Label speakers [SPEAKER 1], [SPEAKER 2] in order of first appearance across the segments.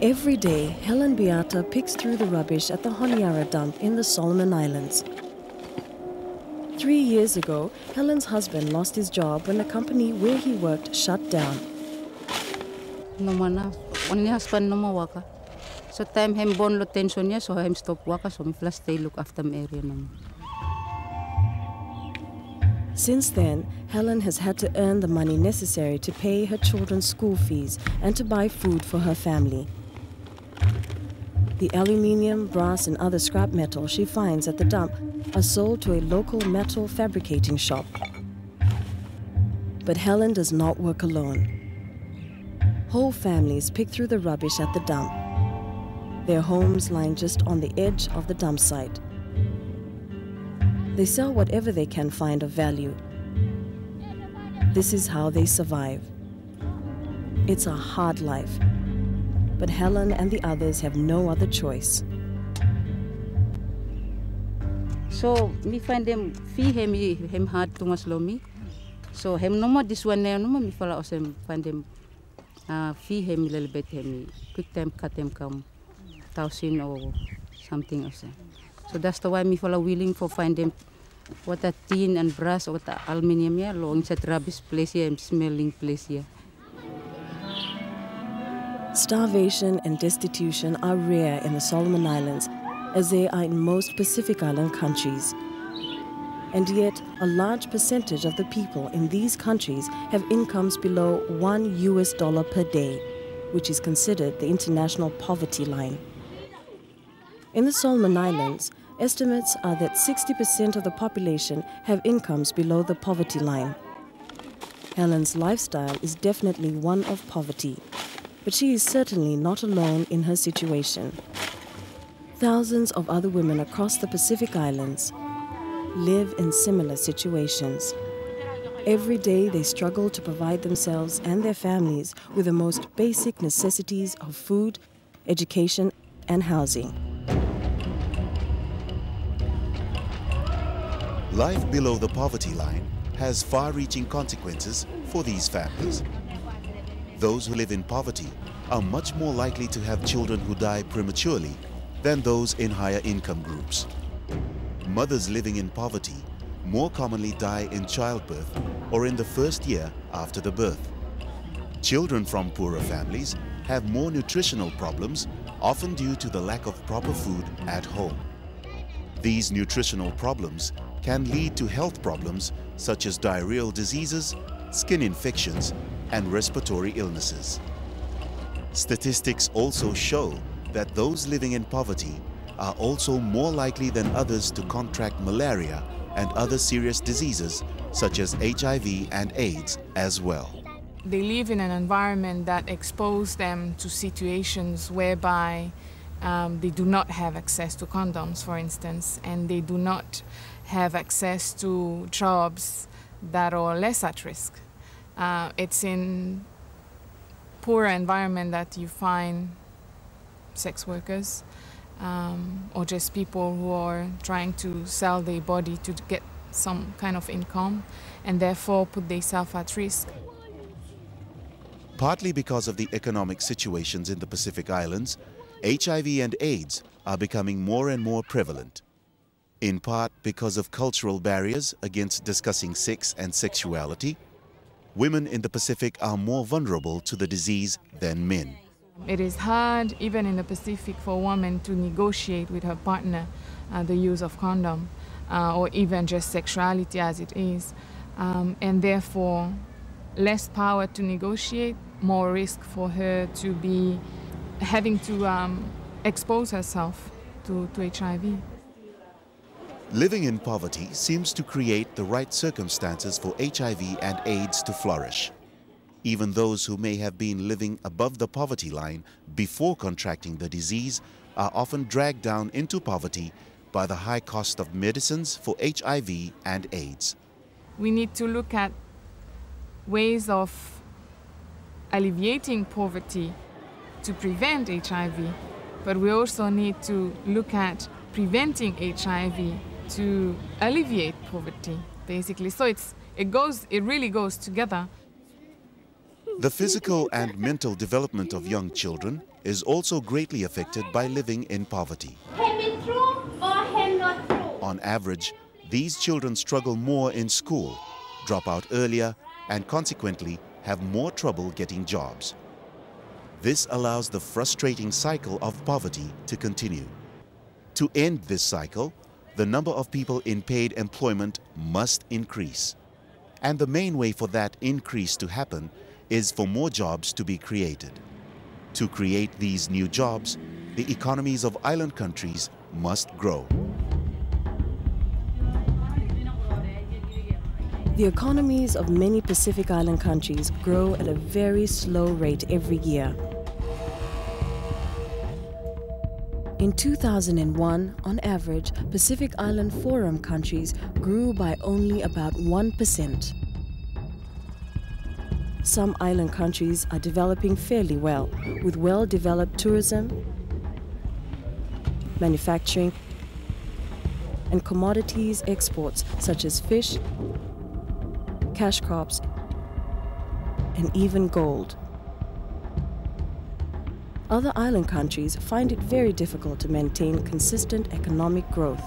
[SPEAKER 1] Every day, Helen Beata picks through the rubbish at the Honiara dump in the Solomon Islands. 3 years ago, Helen's husband lost his job when the company where he worked shut down.
[SPEAKER 2] Only husband no more worker. So time him born lo tension so him stop worker so me flash stay look after me area no.
[SPEAKER 1] Since then, Helen has had to earn the money necessary to pay her children's school fees and to buy food for her family. The aluminium, brass and other scrap metal she finds at the dump are sold to a local metal fabricating shop. But Helen does not work alone. Whole families pick through the rubbish at the dump, their homes lying just on the edge of the dump site. They sell whatever they can find of value. This is how they survive. It's a hard life, but Helen and the others have no other choice.
[SPEAKER 2] So me find them fee him hard too much me. So him no more this one no more me follow us find them fee him a little bit him quick time cut him come 1,000 or something else. So that's the why me follow willing for find them what a tin and brass or what a aluminium here long set rubbish place here and smelling place here.
[SPEAKER 1] Starvation and destitution are rare in the Solomon Islands, as they are in most Pacific Island countries. And yet, a large percentage of the people in these countries have incomes below $1 per day, which is considered the international poverty line. In the Solomon Islands, estimates are that 60% of the population have incomes below the poverty line. Helen's lifestyle is definitely one of poverty, but she is certainly not alone in her situation. Thousands of other women across the Pacific Islands live in similar situations. Every day they struggle to provide themselves and their families with the most basic necessities of food, education, and housing.
[SPEAKER 3] Life below the poverty line has far-reaching consequences for these families. Those who live in poverty are much more likely to have children who die prematurely than those in higher income groups. Mothers living in poverty more commonly die in childbirth or in the first year after the birth. Children from poorer families have more nutritional problems, often due to the lack of proper food at home. These nutritional problems can lead to health problems such as diarrheal diseases, skin infections, and respiratory illnesses. Statistics also show that those living in poverty are also more likely than others to contract malaria and other serious diseases such as HIV and AIDS as well.
[SPEAKER 4] They live in an environment that exposes them to situations whereby they do not have access to condoms, for instance, and they do not have access to jobs that are less at risk. It's in poorer environment that you find sex workers or just people who are trying to sell their body to get some kind of income and therefore put themselves at risk.
[SPEAKER 3] Partly because of the economic situations in the Pacific Islands, HIV and AIDS are becoming more and more prevalent. In part because of cultural barriers against discussing sex and sexuality, women in the Pacific are more vulnerable to the disease than men.
[SPEAKER 4] It is hard, even in the Pacific, for a woman to negotiate with her partner the use of condom or even just sexuality as it is. And therefore, less power to negotiate, more risk for her to be having to expose herself to HIV.
[SPEAKER 3] Living in poverty seems to create the right circumstances for HIV and AIDS to flourish. Even those who may have been living above the poverty line before contracting the disease are often dragged down into poverty by the high cost of medicines for HIV and AIDS.
[SPEAKER 4] We need to look at ways of alleviating poverty to prevent HIV, but we also need to look at preventing HIV to alleviate poverty, basically. So it really goes together.
[SPEAKER 3] The physical and mental development of young children is also greatly affected by living in poverty. On average, these children struggle more in school, drop out earlier, and consequently have more trouble getting jobs. This allows the frustrating cycle of poverty to continue. To end this cycle, the number of people in paid employment must increase. And the main way for that increase to happen is for more jobs to be created. To create these new jobs, the economies of island countries must grow.
[SPEAKER 1] The economies of many Pacific Island countries grow at a very slow rate every year. In 2001, on average, Pacific Island Forum countries grew by only about 1%. Some island countries are developing fairly well, with well-developed tourism, manufacturing, and commodities exports such as fish, cash crops, and even gold. Other island countries find it very difficult to maintain consistent economic growth.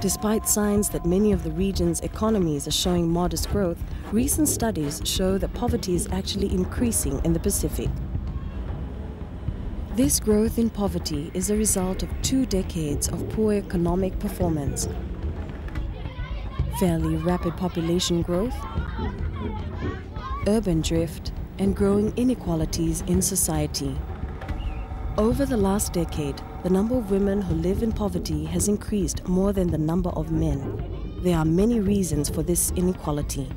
[SPEAKER 1] Despite signs that many of the region's economies are showing modest growth, recent studies show that poverty is actually increasing in the Pacific. This growth in poverty is a result of 2 decades of poor economic performance, fairly rapid population growth, urban drift, and growing inequalities in society. Over the last decade, the number of women who live in poverty has increased more than the number of men. There are many reasons for this inequality.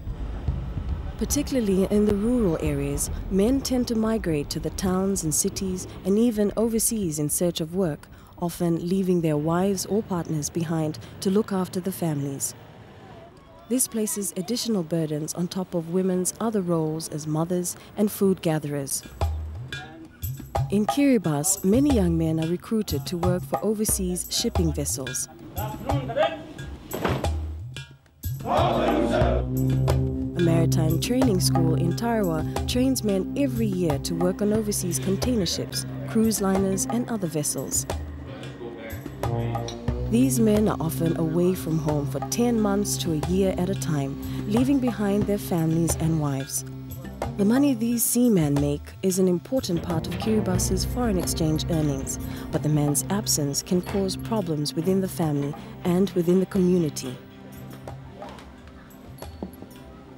[SPEAKER 1] Particularly in the rural areas, men tend to migrate to the towns and cities and even overseas in search of work, often leaving their wives or partners behind to look after the families. This places additional burdens on top of women's other roles as mothers and food gatherers. In Kiribati, many young men are recruited to work for overseas shipping vessels. A maritime training school in Tarawa trains men every year to work on overseas container ships, cruise liners, and other vessels. These men are often away from home for 10 months to a year at a time, leaving behind their families and wives. The money these seamen make is an important part of Kiribati's foreign exchange earnings, but the man's absence can cause problems within the family and within the community.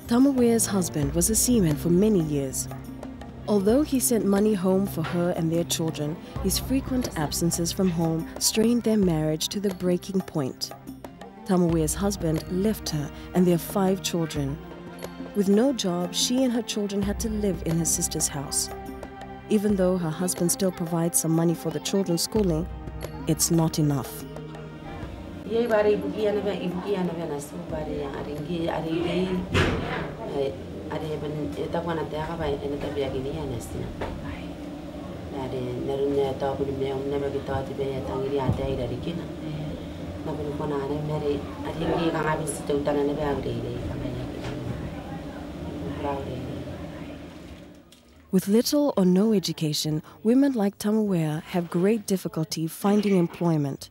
[SPEAKER 1] Tamawea's husband was a seaman for many years. Although he sent money home for her and their children, his frequent absences from home strained their marriage to the breaking point. Tamawea's husband left her and their 5 children. With no job, she and her children had to live in her sister's house. Even though her husband still provides some money for the children's schooling, it's not enough. With little or no education, women like Tamawea have great difficulty finding employment.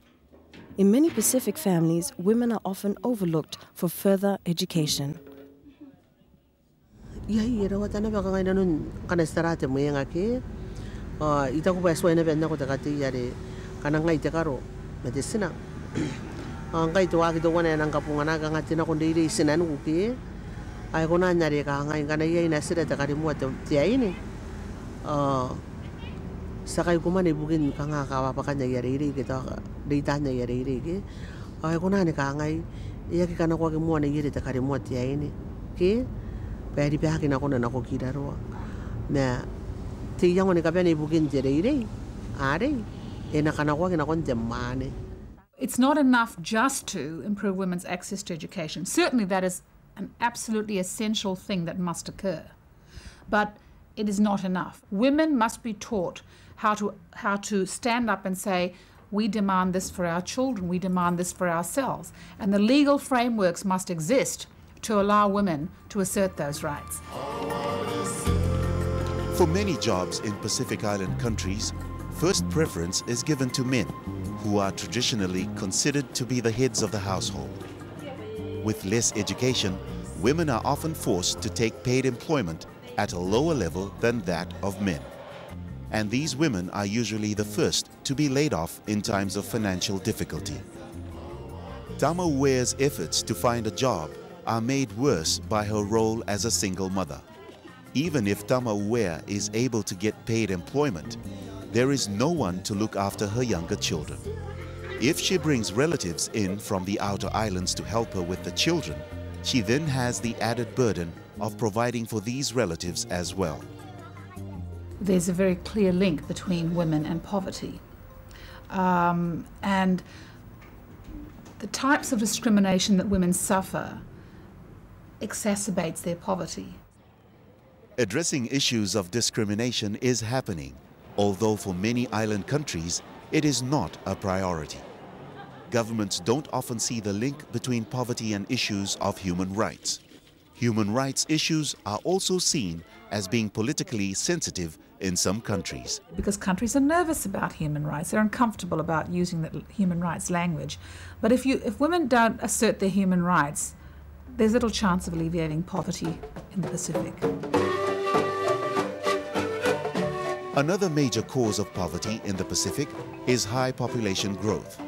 [SPEAKER 1] In many Pacific families, women are often overlooked for further education.
[SPEAKER 5] Sakai kumane bugin kanga kawa pakanya yariri kita deitanya yariri ay kunane kangai iya kana kwa kimwana yiri takari mwati ya ini ke pedi pihaki na kona nako kidaro na ti yang ne kapya ne bugin jeriri are ena kana kwa kina kon jamane.
[SPEAKER 6] It's not enough just to improve women's access to education. Certainly that is an absolutely essential thing that must occur, but it is not enough. Women must be taught how to stand up and say, we demand this for our children, we demand this for ourselves. And the legal frameworks must exist to allow women to assert those rights.
[SPEAKER 3] For many jobs in Pacific Island countries, first preference is given to men, who are traditionally considered to be the heads of the household. With less education, women are often forced to take paid employment at a lower level than that of men. And these women are usually the first to be laid off in times of financial difficulty. Tamauea's efforts to find a job are made worse by her role as a single mother. Even if Tamauea is able to get paid employment, there is no one to look after her younger children. If she brings relatives in from the outer islands to help her with the children, she then has the added burden of providing for these relatives as well.
[SPEAKER 6] There's a very clear link between women and poverty. And the types of discrimination that women suffer exacerbates their poverty.
[SPEAKER 3] Addressing issues of discrimination is happening, although for many island countries, it is not a priority. Governments don't often see the link between poverty and issues of human rights. Human rights issues are also seen as being politically sensitive in some countries.
[SPEAKER 6] Because countries are nervous about human rights, they're uncomfortable about using the human rights language. But if women don't assert their human rights, there's little chance of alleviating poverty in the Pacific.
[SPEAKER 3] Another major cause of poverty in the Pacific is high population growth.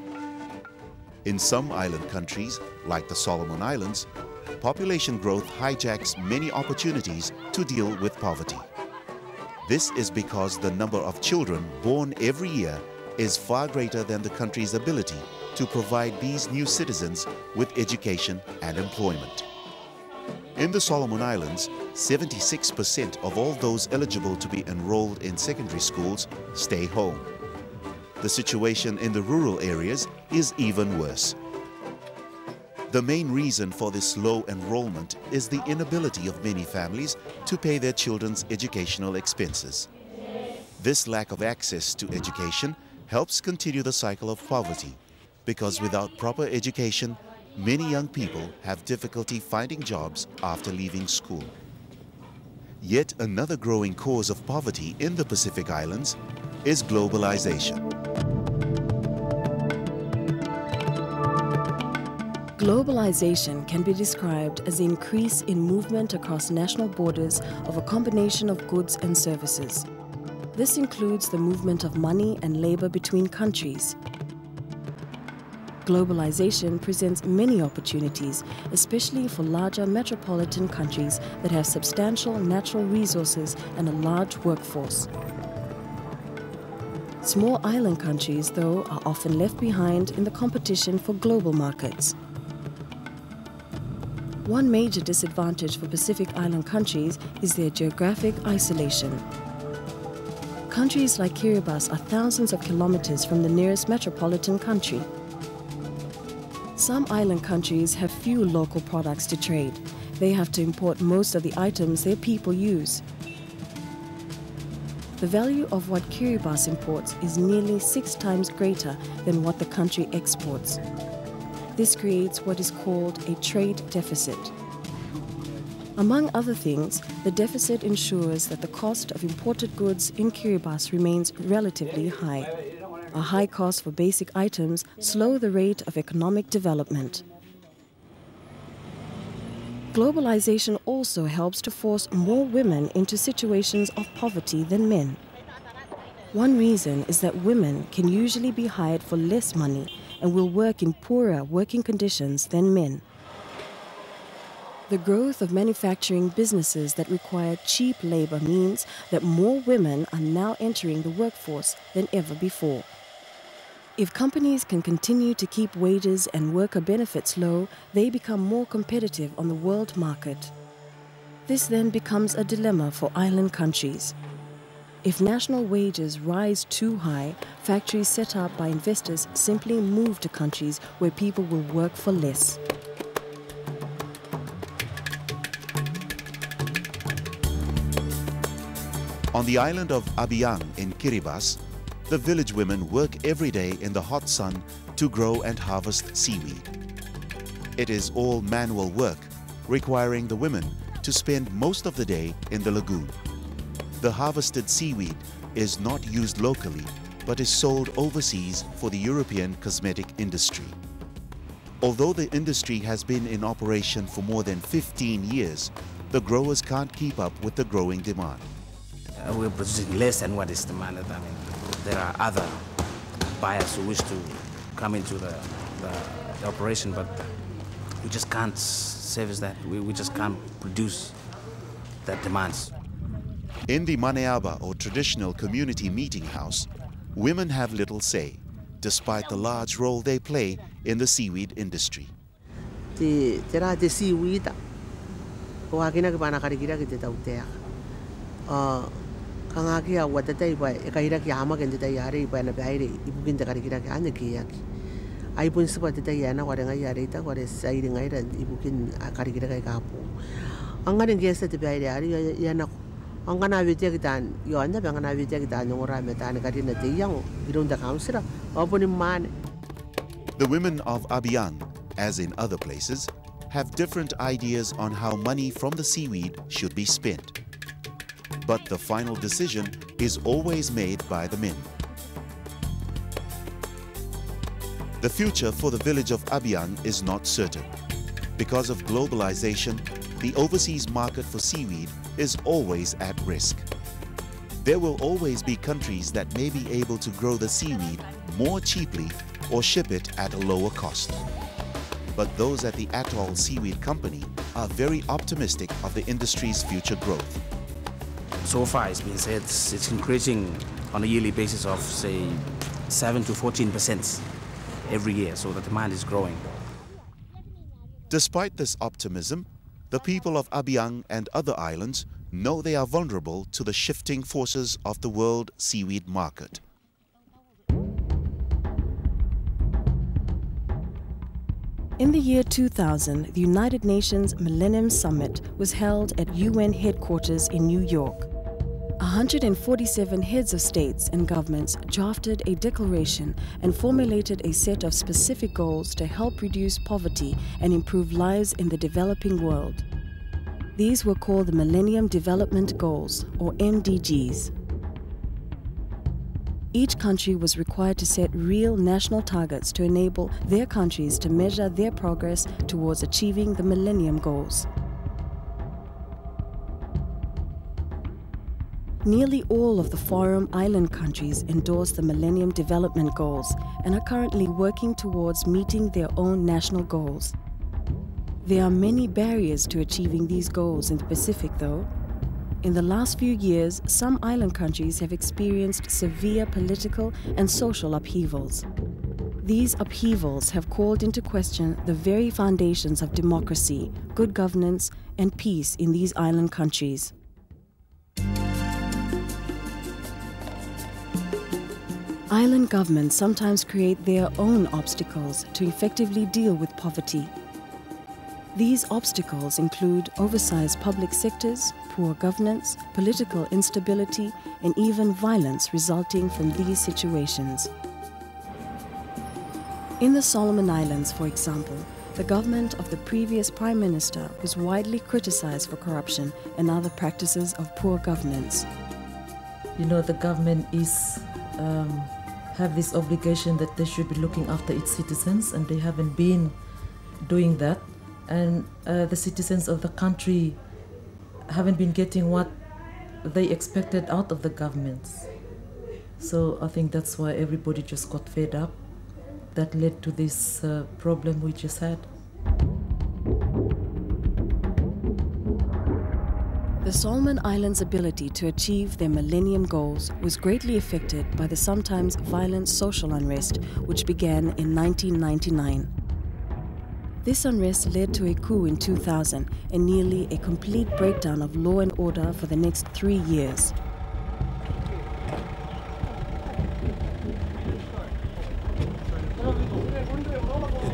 [SPEAKER 3] In some island countries, like the Solomon Islands, population growth hijacks many opportunities to deal with poverty. This is because the number of children born every year is far greater than the country's ability to provide these new citizens with education and employment. In the Solomon Islands, 76% of all those eligible to be enrolled in secondary schools stay home. The situation in the rural areas is even worse. The main reason for this low enrollment is the inability of many families to pay their children's educational expenses. This lack of access to education helps continue the cycle of poverty, because without proper education, many young people have difficulty finding jobs after leaving school. Yet another growing cause of poverty in the Pacific Islands is globalization.
[SPEAKER 1] Globalization can be described as the increase in movement across national borders of a combination of goods and services. This includes the movement of money and labor between countries. Globalization presents many opportunities, especially for larger metropolitan countries that have substantial natural resources and a large workforce. Small island countries, though, are often left behind in the competition for global markets. One major disadvantage for Pacific Island countries is their geographic isolation. Countries like Kiribati are thousands of kilometers from the nearest metropolitan country. Some island countries have few local products to trade. They have to import most of the items their people use. The value of what Kiribati imports is nearly 6 times greater than what the country exports. This creates what is called a trade deficit. Among other things, the deficit ensures that the cost of imported goods in Kiribati remains relatively high. A high cost for basic items slow the rate of economic development. Globalization also helps to force more women into situations of poverty than men. One reason is that women can usually be hired for less money and will work in poorer working conditions than men. The growth of manufacturing businesses that require cheap labor means that more women are now entering the workforce than ever before. If companies can continue to keep wages and worker benefits low, they become more competitive on the world market. This then becomes a dilemma for island countries. If national wages rise too high, factories set up by investors simply move to countries where people will work for less.
[SPEAKER 3] On the island of Abiang in Kiribati, the village women work every day in the hot sun to grow and harvest seaweed. It is all manual work, requiring the women to spend most of the day in the lagoon. The harvested seaweed is not used locally, but is sold overseas for the European cosmetic industry. Although the industry has been in operation for more than 15 years, the growers can't keep up with the growing demand.
[SPEAKER 7] We're producing less than what is demanded. I mean, there are other buyers who wish to come into the operation, but we just can't service that. We just can't produce that demands.
[SPEAKER 3] In the Maneaba, or traditional community meeting house, women have little say, despite the large role they play in the seaweed industry.
[SPEAKER 5] The seaweed, kangaki what the day by a kairaki hammock and the diary by a baby, ibugin the karikiraki and the kiyaki. I put support the Diana, what a yarita, what is siding iron, ibukin a karikiraki kapu. I'm going to guess at the baby, Yana. I'm going to take it down. You are never going to take it down. Or I'm a Tanaka the young. You don't the councillor. Open in man.
[SPEAKER 3] The women of Abiang, as in other places, have different ideas on how money from the seaweed should be spent. But the final decision is always made by the men. The future for the village of Abiang is not certain. Because of globalization, the overseas market for seaweed is always at risk. There will always be countries that may be able to grow the seaweed more cheaply or ship it at a lower cost. But those at the Atoll Seaweed Company are very optimistic of the industry's future growth.
[SPEAKER 7] So far, it's been said it's increasing on a yearly basis of, say, 7 to 14% every year, so the demand is growing.
[SPEAKER 3] Despite this optimism, the people of Abiang and other islands know they are vulnerable to the shifting forces of the world seaweed market.
[SPEAKER 1] In the year 2000, the United Nations Millennium Summit was held at UN headquarters in New York. 147 heads of states and governments drafted a declaration and formulated a set of specific goals to help reduce poverty and improve lives in the developing world. These were called the Millennium Development Goals, or MDGs. Each country was required to set real national targets to enable their countries to measure their progress towards achieving the Millennium Goals. Nearly all of the Forum Island countries endorsed the Millennium Development Goals and are currently working towards meeting their own national goals. There are many barriers to achieving these goals in the Pacific, though. In the last few years, some island countries have experienced severe political and social upheavals. These upheavals have called into question the very foundations of democracy, good governance, and peace in these island countries. Island governments sometimes create their own obstacles to effectively deal with poverty. These obstacles include oversized public sectors, poor governance, political instability, and even violence resulting from these situations. In the Solomon Islands, for example, the government of the previous Prime Minister was widely criticized for corruption and other practices of poor governance.
[SPEAKER 8] You know, the government is have this obligation that they should be looking after its citizens, and they haven't been doing that. And the citizens of the country haven't been getting what they expected out of the governments. So I think that's why everybody just got fed up. That led to this problem we just had.
[SPEAKER 1] The Solomon Islands' ability to achieve their Millennium Goals was greatly affected by the sometimes violent social unrest which began in 1999. This unrest led to a coup in 2000 and nearly a complete breakdown of law and order for the next 3 years.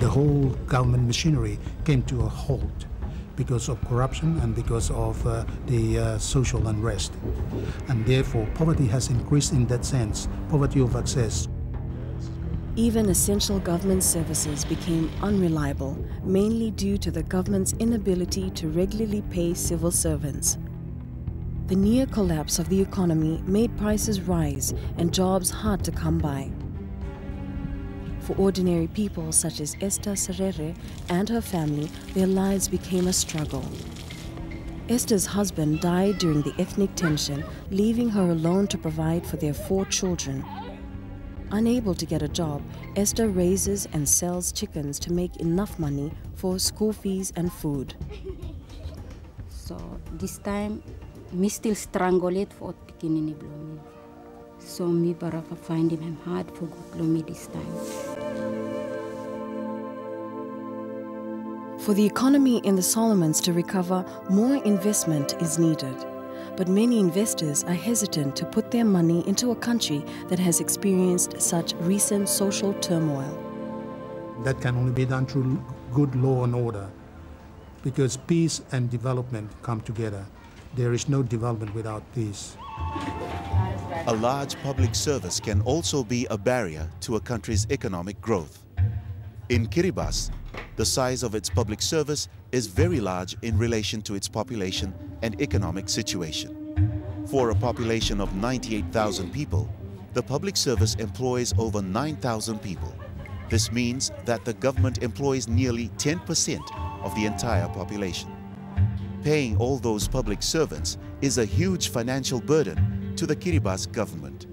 [SPEAKER 9] The whole government machinery came to a halt because of corruption and because of the social unrest. And therefore, poverty has increased in that sense, poverty of access.
[SPEAKER 1] Even essential government services became unreliable, mainly due to the government's inability to regularly pay civil servants. The near collapse of the economy made prices rise and jobs hard to come by. For ordinary people such as Esther Serere and her family, their lives became a struggle. Esther's husband died during the ethnic tension, leaving her alone to provide for their 4 children. Unable to get a job, Esther raises and sells chickens to make enough money for school fees and food.
[SPEAKER 2] So this time, me still strangle it for pikinini blow me. So me baraka find him hard for good blow me this time.
[SPEAKER 1] For the economy in the Solomons to recover, more investment is needed. But many investors are hesitant to put their money into a country that has experienced such recent social turmoil.
[SPEAKER 9] That can only be done through good law and order, because peace and development come together. There is no development without peace.
[SPEAKER 3] A large public service can also be a barrier to a country's economic growth. In Kiribati, the size of its public service is very large in relation to its population and economic situation. For a population of 98,000 people, the public service employs over 9,000 people. This means that the government employs nearly 10% of the entire population. Paying all those public servants is a huge financial burden to the Kiribati government.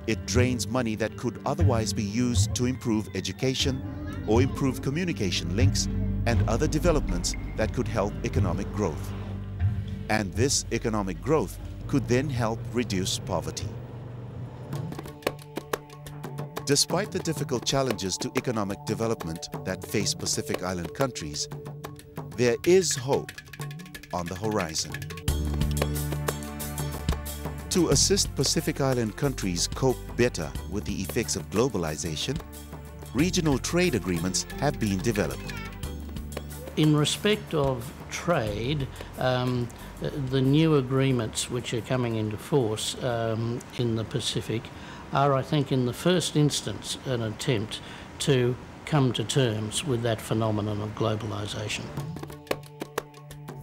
[SPEAKER 3] It drains money that could otherwise be used to improve education or improve communication links and other developments that could help economic growth. And this economic growth could then help reduce poverty. Despite the difficult challenges to economic development that face Pacific Island countries, there is hope on the horizon. To assist Pacific Island countries cope better with the effects of globalization, regional trade agreements have been developed.
[SPEAKER 10] In respect of trade, the new agreements which are coming into force in the Pacific are, I think, in the first instance, an attempt to come to terms with that phenomenon of globalization.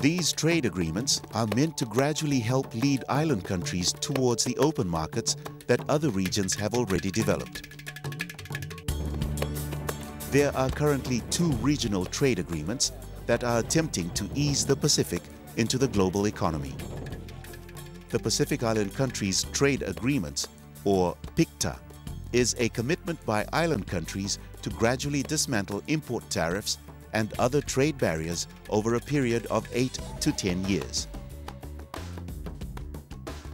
[SPEAKER 3] These trade agreements are meant to gradually help lead island countries towards the open markets that other regions have already developed. There are currently 2 regional trade agreements that are attempting to ease the Pacific into the global economy. The Pacific Island countries' trade agreements, or PICTA, is a commitment by island countries to gradually dismantle import tariffs and other trade barriers over a period of 8 to 10 years.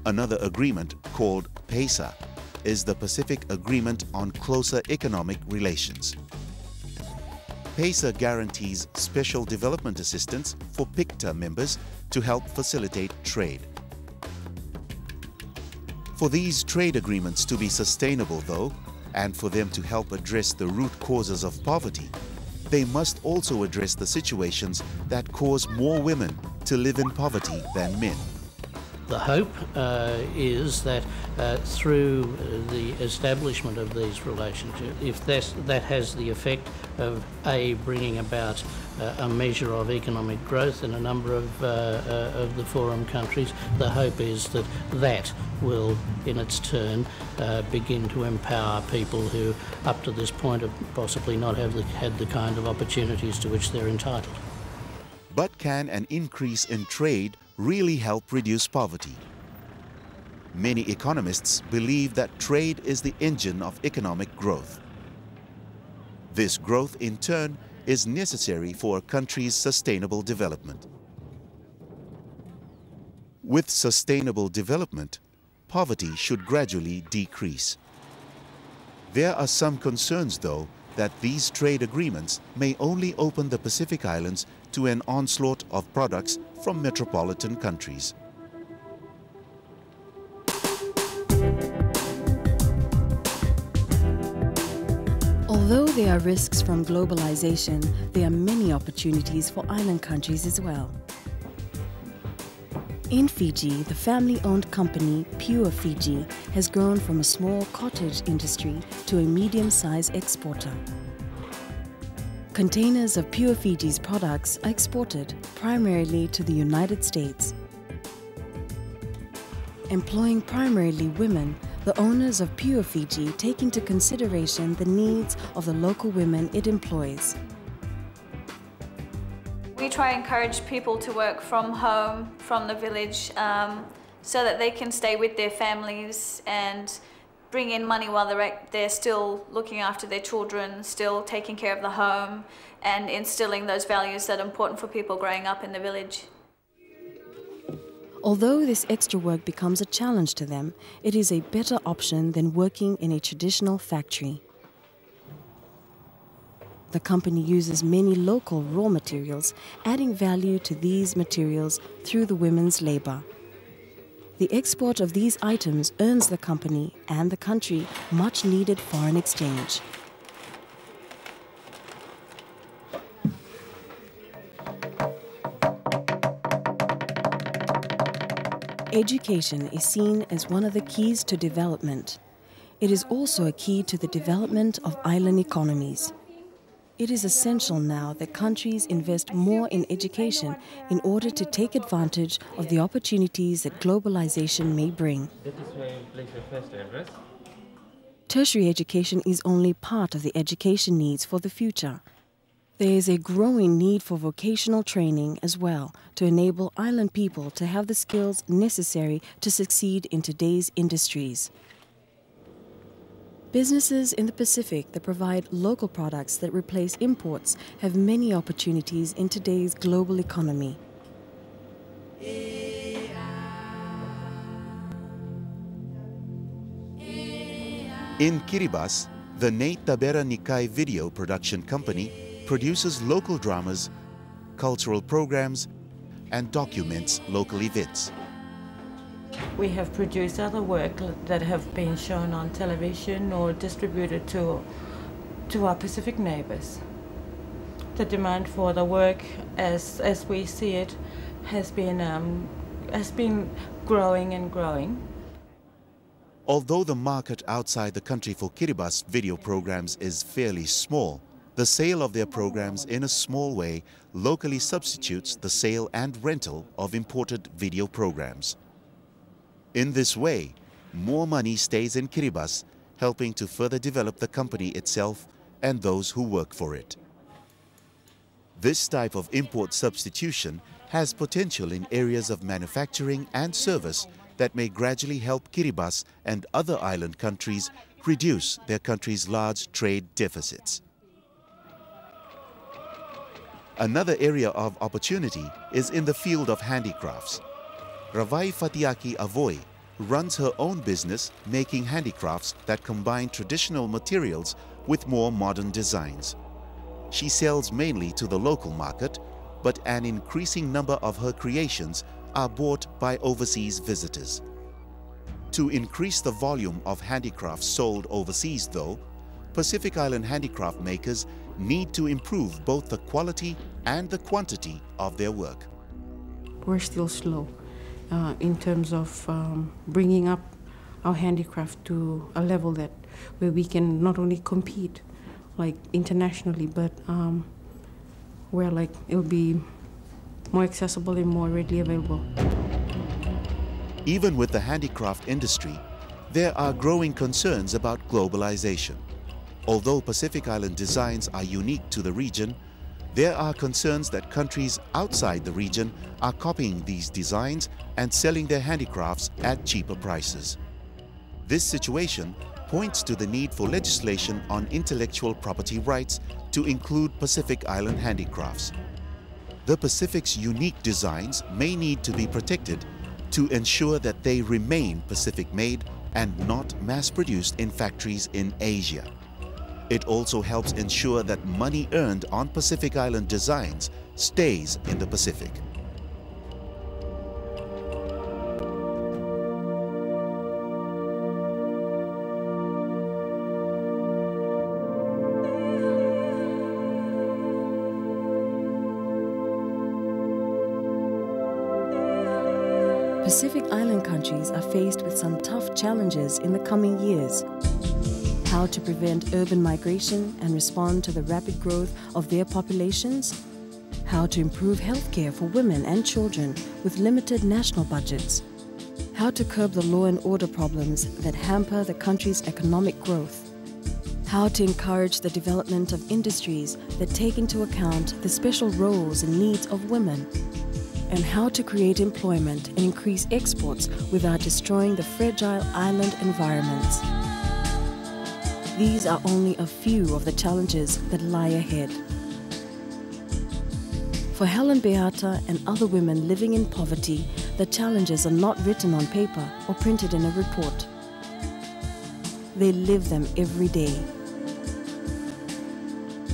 [SPEAKER 3] Another agreement, called PESA, is the Pacific Agreement on Closer Economic Relations. PESA guarantees special development assistance for PICTA members to help facilitate trade. For these trade agreements to be sustainable, though, and for them to help address the root causes of poverty, they must also address the situations that cause more women to live in poverty than men.
[SPEAKER 10] The hope is that through the establishment of these relationships, if that has the effect of bringing about a measure of economic growth in a number of the forum countries, the hope is that that will, in its turn, begin to empower people who, up to this point, have possibly not had the kind of opportunities to which they're entitled.
[SPEAKER 3] But can an increase in trade really help reduce poverty? Many economists believe that trade is the engine of economic growth. This growth, in turn, is necessary for a country's sustainable development. With sustainable development, poverty should gradually decrease. There are some concerns, though, that these trade agreements may only open the Pacific Islands to an onslaught of products from metropolitan countries.
[SPEAKER 1] Although there are risks from globalization, there are many opportunities for island countries as well. In Fiji, the family-owned company Pure Fiji has grown from a small cottage industry to a medium-sized exporter. Containers of Pure Fiji's products are exported primarily to the United States. Employing primarily women, the owners of Pure Fiji take into consideration the needs of the local women it employs.
[SPEAKER 11] We try and encourage people to work from home, from the village, so that they can stay with their families and bring in money while they're still looking after their children, still taking care of the home, and instilling those values that are important for people growing up in the village.
[SPEAKER 1] Although this extra work becomes a challenge to them, it is a better option than working in a traditional factory. The company uses many local raw materials, adding value to these materials through the women's labor. The export of these items earns the company and the country much needed foreign exchange. Education is seen as one of the keys to development. It is also a key to the development of island economies. It is essential now that countries invest more in education in order to take advantage of the opportunities that globalization may bring.
[SPEAKER 12] That is where you place your first address.
[SPEAKER 1] Tertiary education is only part of the education needs for the future. There is a growing need for vocational training as well to enable island people to have the skills necessary to succeed in today's industries. Businesses in the Pacific that provide local products that replace imports have many opportunities in today's global economy.
[SPEAKER 3] In Kiribati, the Nate Tabera Nikai Video Production Company produces local dramas, cultural programs, and documents local events.
[SPEAKER 13] We have produced other work that have been shown on television or distributed to our Pacific neighbors. The demand for the work, as we see it, has been growing and growing.
[SPEAKER 3] Although the market outside the country for Kiribati video programs is fairly small, the sale of their programs in a small way locally substitutes the sale and rental of imported video programs. In this way, more money stays in Kiribati, helping to further develop the company itself and those who work for it. This type of import substitution has potential in areas of manufacturing and service that may gradually help Kiribati and other island countries reduce their country's large trade deficits. Another area of opportunity is in the field of handicrafts. Ravai Fatiaki Avoy runs her own business making handicrafts that combine traditional materials with more modern designs. She sells mainly to the local market, but an increasing number of her creations are bought by overseas visitors. To increase the volume of handicrafts sold overseas, though, Pacific Island handicraft makers need to improve both the quality and the quantity of their work.
[SPEAKER 14] We're still slow in terms of bringing up our handicraft to a level where we can not only compete internationally, but where it'll be more accessible and more readily available.
[SPEAKER 3] Even with the handicraft industry, there are growing concerns about globalization. Although Pacific Island designs are unique to the region, there are concerns that countries outside the region are copying these designs and selling their handicrafts at cheaper prices. This situation points to the need for legislation on intellectual property rights to include Pacific Island handicrafts. The Pacific's unique designs may need to be protected to ensure that they remain Pacific-made and not mass-produced in factories in Asia. It also helps ensure that money earned on Pacific Island designs stays in the Pacific.
[SPEAKER 1] Pacific Island countries are faced with some tough challenges in the coming years. How to prevent urban migration and respond to the rapid growth of their populations? How to improve healthcare for women and children with limited national budgets? how to curb the law and order problems that hamper the country's economic growth, how to encourage the development of industries that take into account the special roles and needs of women, and how to create employment and increase exports without destroying the fragile island environments. These are only a few of the challenges that lie ahead. For Helen Beata and other women living in poverty, the challenges are not written on paper or printed in a report. They live them every day.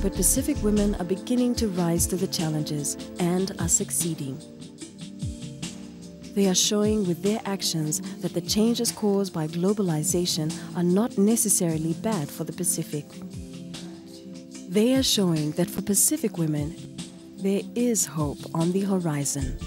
[SPEAKER 1] But Pacific women are beginning to rise to the challenges and are succeeding. They are showing with their actions that the changes caused by globalization are not necessarily bad for the Pacific. They are showing that for Pacific women, there is hope on the horizon.